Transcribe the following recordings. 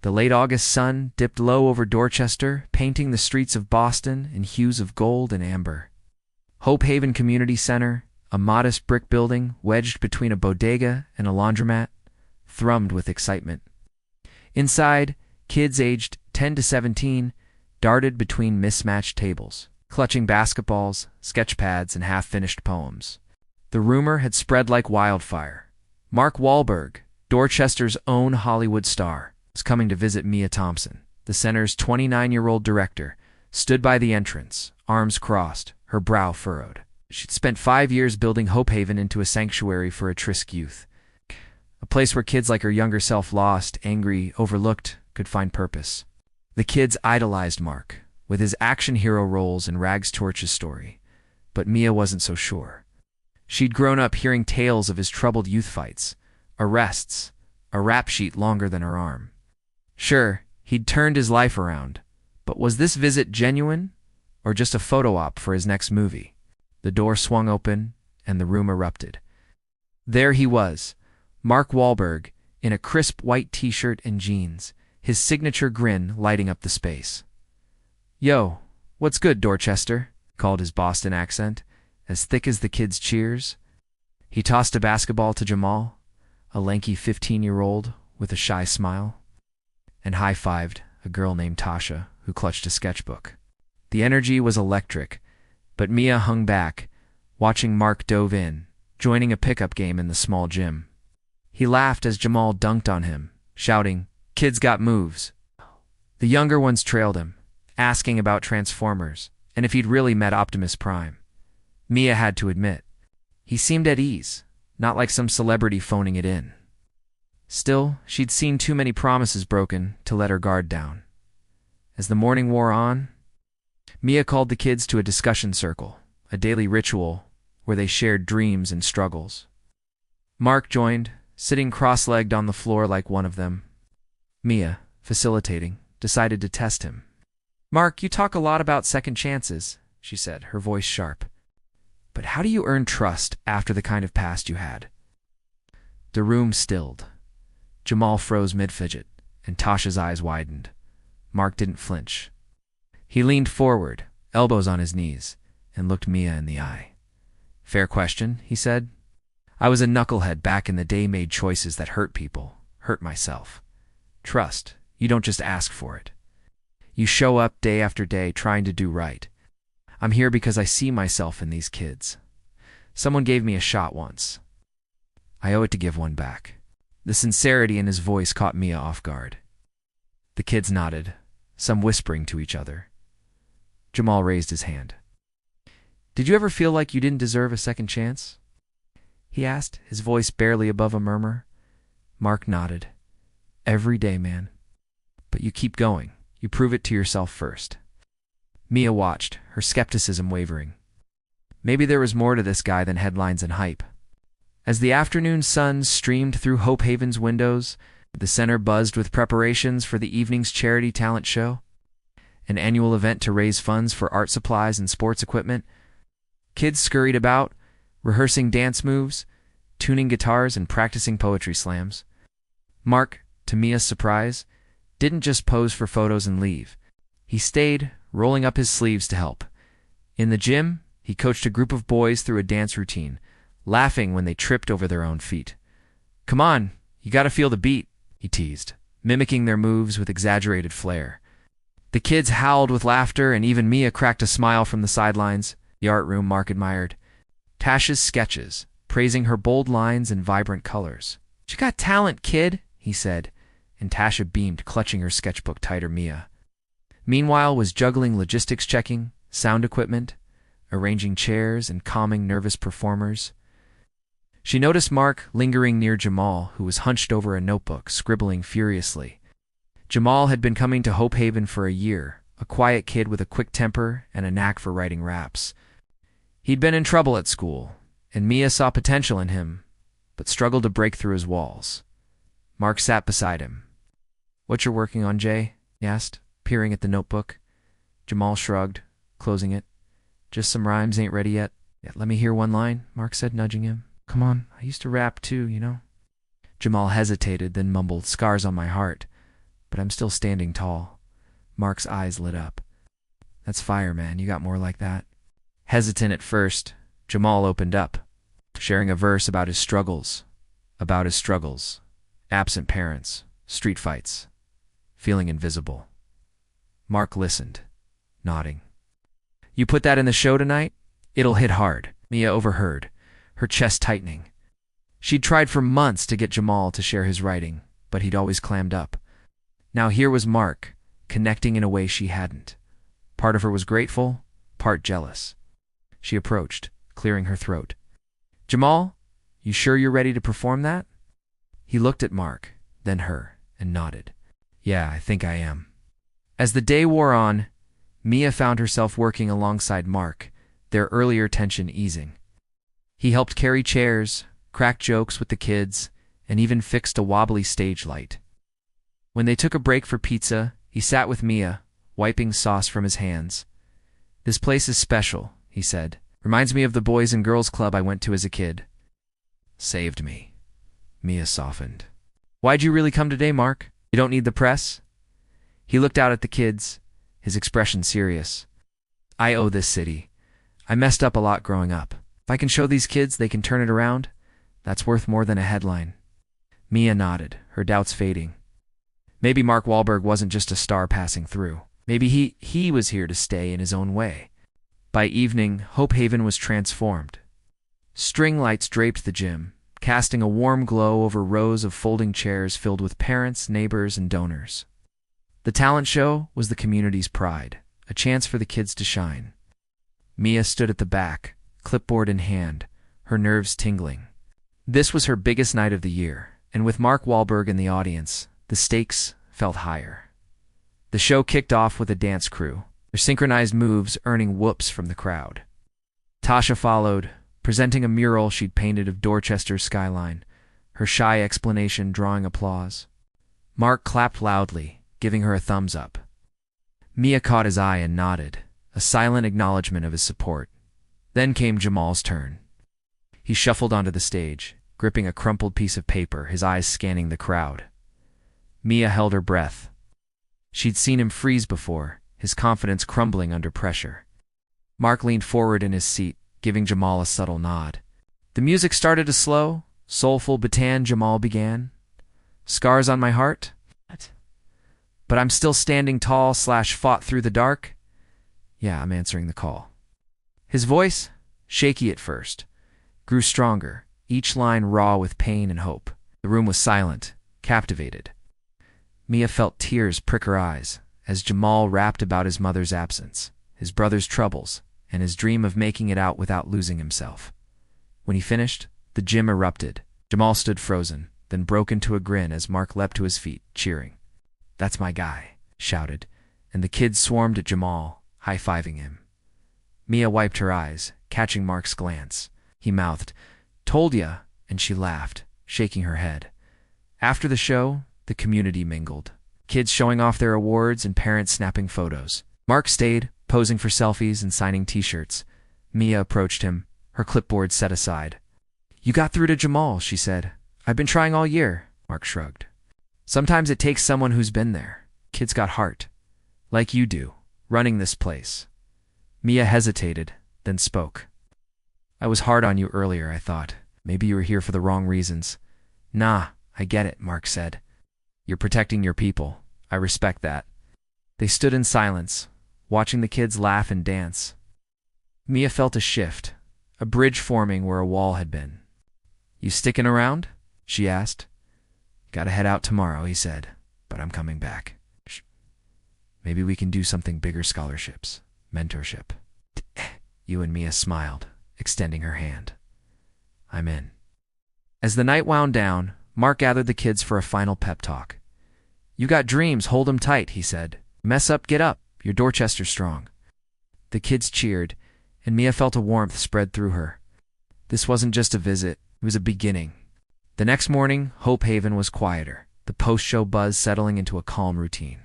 The late August sun dipped low over Dorchester, painting the streets of Boston in hues of gold and amber. Hope Haven Community Center, a modest brick building wedged between a bodega and a laundromat, thrummed with excitement. Inside, kids aged 10 to 17 darted between mismatched tables, clutching basketballs, sketch pads, and half-finished poems. The rumor had spread like wildfire. Mark Wahlberg, Dorchester's own Hollywood star, was coming to visit Mia Thompson. The center's 29-year-old director stood by the entrance, arms crossed, her brow furrowed. She'd spent 5 years building Hope Haven into a sanctuary for at-risk youth, a place where kids like her younger self, lost, angry, overlooked, could find purpose. The kids idolized Mark, with his action hero roles in Rags to Riches story, but Mia wasn't so sure. She'd grown up hearing tales of his troubled youth fights, arrests, a rap sheet longer than her arm. Sure, he'd turned his life around, but was this visit genuine, or just a photo op for his next movie? The door swung open, and the room erupted. There he was, Mark Wahlberg, in a crisp white t-shirt and jeans, his signature grin lighting up the space. "Yo, what's good, Dorchester?" called his Boston accent, as thick as the kids' cheers. He tossed a basketball to Jamal, a lanky 15-year-old with a shy smile, and high-fived a girl named Tasha who clutched a sketchbook. The energy was electric, but Mia hung back, watching Mark dove in, joining a pickup game in the small gym. He laughed as Jamal dunked on him, shouting, "Kids got moves." The younger ones trailed him, asking about Transformers and if he'd really met Optimus Prime. Mia had to admit, he seemed at ease, not like some celebrity phoning it in. Still, she'd seen too many promises broken to let her guard down. As the morning wore on, Mia called the kids to a discussion circle, a daily ritual where they shared dreams and struggles. Mark joined, sitting cross-legged on the floor like one of them. Mia, facilitating, decided to test him. "Mark, you talk a lot about second chances," she said, her voice sharp. "But how do you earn trust after the kind of past you had?" The room stilled. Jamal froze mid-fidget, and Tasha's eyes widened. Mark didn't flinch. He leaned forward, elbows on his knees, and looked Mia in the eye. "Fair question," he said. "I was a knucklehead back in the day, made choices that hurt people, hurt myself. Trust, you don't just ask for it. You show up day after day trying to do right. I'm here because I see myself in these kids. Someone gave me a shot once. I owe it to give one back." The sincerity in his voice caught Mia off guard. The kids nodded, some whispering to each other. Jamal raised his hand. "Did you ever feel like you didn't deserve a second chance?" he asked, his voice barely above a murmur. Mark nodded. "Every day, man. But you keep going. You prove it to yourself first." Mia watched, her skepticism wavering. Maybe there was more to this guy than headlines and hype. As the afternoon sun streamed through Hope Haven's windows, the center buzzed with preparations for the evening's charity talent show, an annual event to raise funds for art supplies and sports equipment. Kids scurried about, rehearsing dance moves, tuning guitars, and practicing poetry slams. Mark, to Mia's surprise, didn't just pose for photos and leave. He stayed, rolling up his sleeves to help. In the gym, he coached a group of boys through a dance routine, laughing when they tripped over their own feet. "Come on, you gotta feel the beat," he teased, mimicking their moves with exaggerated flair. The kids howled with laughter, and even Mia cracked a smile from the sidelines. The art room, Mark admired Tasha's sketches, praising her bold lines and vibrant colors. "You got talent, kid," he said, and Tasha beamed, clutching her sketchbook tighter. Mia, meanwhile, was juggling logistics checking, sound equipment, arranging chairs, and calming nervous performers. She noticed Mark lingering near Jamal, who was hunched over a notebook, scribbling furiously. Jamal had been coming to Hope Haven for a year, a quiet kid with a quick temper and a knack for writing raps. He'd been in trouble at school, and Mia saw potential in him, but struggled to break through his walls. Mark sat beside him. "What you're working on, Jay?" he asked, peering at the notebook. Jamal shrugged, closing it. "Just some rhymes, ain't ready yet." "Yeah, let me hear one line," Mark said, nudging him. "Come on, I used to rap too, you know." Jamal hesitated, then mumbled, "Scars on my heart. but I'm still standing tall. Mark's eyes lit up. That's fire, man. You got more like that? Hesitant at first, Jamal opened up, sharing a verse about his struggles. Absent parents, street fights, feeling invisible. Mark listened, nodding. You put that in the show tonight? It'll hit hard. Mia overheard, her chest tightening. She'd tried for months to get Jamal to share his writing, but he'd always clammed up. Now here was Mark, connecting in a way she hadn't. Part of her was grateful, part jealous. She approached, clearing her throat. Jamal, you sure you're ready to perform that? He looked at Mark, then her, and nodded. Yeah, I think I am. As the day wore on, Mia found herself working alongside Mark, their earlier tension easing. He helped carry chairs, cracked jokes with the kids, and even fixed a wobbly stage light. When they took a break for pizza, he sat with Mia, wiping sauce from his hands. This place is special, he said. Reminds me of the Boys and Girls Club I went to as a kid. Saved me. Mia softened. Why'd you really come today, Mark? You don't need the press? He looked out at the kids, his expression serious. I owe this city. I messed up a lot growing up. If I can show these kids they can turn it around, that's worth more than a headline. Mia nodded, her doubts fading. Maybe Mark Wahlberg wasn't just a star passing through. Maybe he was here to stay in his own way. By evening, Hope Haven was transformed. String lights draped the gym, casting a warm glow over rows of folding chairs filled with parents, neighbors, and donors. The talent show was the community's pride, a chance for the kids to shine. Mia stood at the back, clipboard in hand, her nerves tingling. This was her biggest night of the year, and with Mark Wahlberg in the audience, the stakes felt higher. The show kicked off with a dance crew, their synchronized moves earning whoops from the crowd. Tasha followed, presenting a mural she'd painted of Dorchester's skyline, her shy explanation drawing applause. Mark clapped loudly, giving her a thumbs up. Mia caught his eye and nodded, a silent acknowledgement of his support. Then came Jamal's turn. He shuffled onto the stage, gripping a crumpled piece of paper, his eyes scanning the crowd. Mia held her breath. She'd seen him freeze before, his confidence crumbling under pressure. Mark leaned forward in his seat, giving Jamal a subtle nod. The music started to slow, soulful baton Jamal began. Scars on my heart? But I'm still standing tall / fought through the dark? Yeah, I'm answering the call. His voice, shaky at first, grew stronger, each line raw with pain and hope. The room was silent, captivated. Mia felt tears prick her eyes as Jamal rapped about his mother's absence, his brother's troubles, and his dream of making it out without losing himself. When he finished, the gym erupted. Jamal stood frozen, then broke into a grin as Mark leapt to his feet, cheering. That's my guy, shouted, and the kids swarmed at Jamal, high-fiving him. Mia wiped her eyes, catching Mark's glance. He mouthed, "Told ya," and she laughed, shaking her head. After the show, the community mingled, kids showing off their awards and parents snapping photos. Mark stayed, posing for selfies and signing t-shirts. Mia approached him, her clipboard set aside. You got through to Jamal, she said. I've been trying all year, Mark shrugged. Sometimes it takes someone who's been there. Kid's got heart. Like you do, running this place. Mia hesitated, then spoke. I was hard on you earlier, I thought. Maybe you were here for the wrong reasons. Nah, I get it, Mark said. You're protecting your people. I respect that. They stood in silence, watching the kids laugh and dance. Mia felt a shift, a bridge forming where a wall had been. You sticking around? She asked. Gotta head out tomorrow, he said, but I'm coming back. Maybe we can do something bigger, scholarships, mentorship. You and Mia smiled, extending her hand. I'm in. As the night wound down, Mark gathered the kids for a final pep talk. You got dreams, hold 'em tight, he said. Mess up, get up, you're Dorchester strong. The kids cheered, and Mia felt a warmth spread through her. This wasn't just a visit, it was a beginning. The next morning, Hope Haven was quieter, the post-show buzz settling into a calm routine.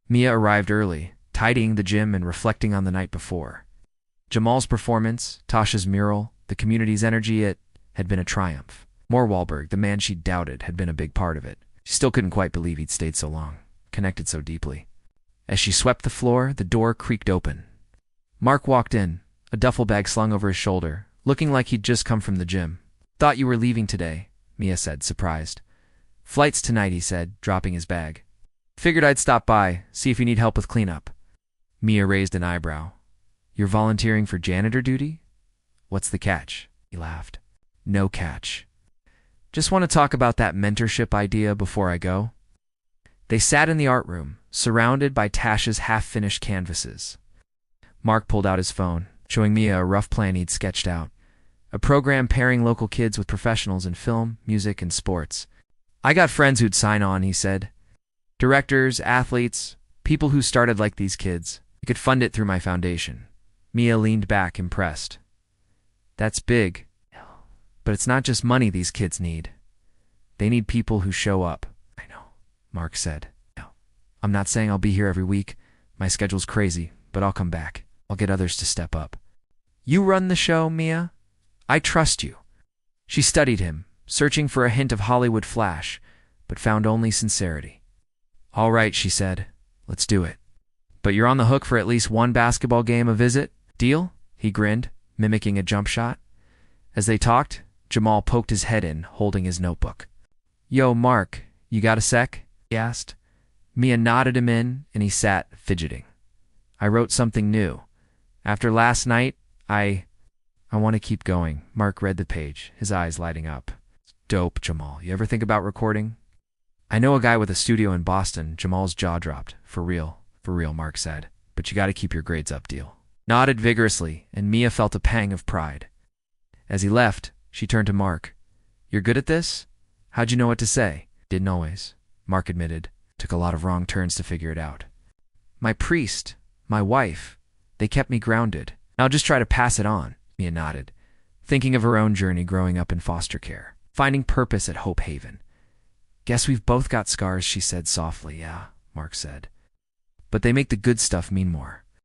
Mia arrived early, tidying the gym and reflecting on the night before. Jamal's performance, Tasha's mural, the community's energy, it had been a triumph. More Wahlberg, the man she doubted, had been a big part of it. She still couldn't quite believe he'd stayed so long. connected so deeply. As she swept the floor, the door creaked open. Mark walked in, a duffel bag slung over his shoulder, looking like he'd just come from the gym. "Thought you were leaving today," Mia said, surprised. "Flight's tonight," he said, dropping his bag. "Figured I'd stop by, see if you need help with cleanup." Mia raised an eyebrow. "You're volunteering for janitor duty? What's the catch?" He laughed. "No catch. Just want to talk about that mentorship idea before I go." They sat in the art room, surrounded by Tasha's half-finished canvases. Mark pulled out his phone, showing Mia a rough plan he'd sketched out. A program pairing local kids with professionals in film, music, and sports. "I got friends who'd sign on," he said. "Directors, athletes, people who started like these kids. I could fund it through my foundation." Mia leaned back, impressed. "That's big. But it's not just money these kids need. They need people who show up." "I know," Mark said. "I'm not saying I'll be here every week. My schedule's crazy, but I'll come back. I'll get others to step up." "You run the show, Mia? I trust you." She studied him, searching for a hint of Hollywood flash, but found only sincerity. "All right," she said. "Let's do it. But you're on the hook for at least one basketball game a visit. Deal?" He grinned, mimicking a jump shot. As they talked, Jamal poked his head in, holding his notebook. "Yo, Mark, you got a sec?" he asked. Mia nodded him in, and he sat, fidgeting. "I wrote something new. After last night, I want to keep going." Mark read the page, his eyes lighting up. "Dope, Jamal. You ever think about recording?" "I know a guy with a studio in Boston." Jamal's jaw dropped. For real, Mark said. "But you got to keep your grades up, deal." Nodded vigorously, and Mia felt a pang of pride. As he left, she turned to Mark. "You're good at this? How'd you know what to say?" "Didn't always," Mark admitted. "Took a lot of wrong turns to figure it out. My priest, my wife, they kept me grounded. I'll just try to pass it on." Mia nodded, thinking of her own journey growing up in foster care, finding purpose at Hope Haven. "Guess we've both got scars," she said softly. "Yeah," Mark said. "But they make the good stuff mean more."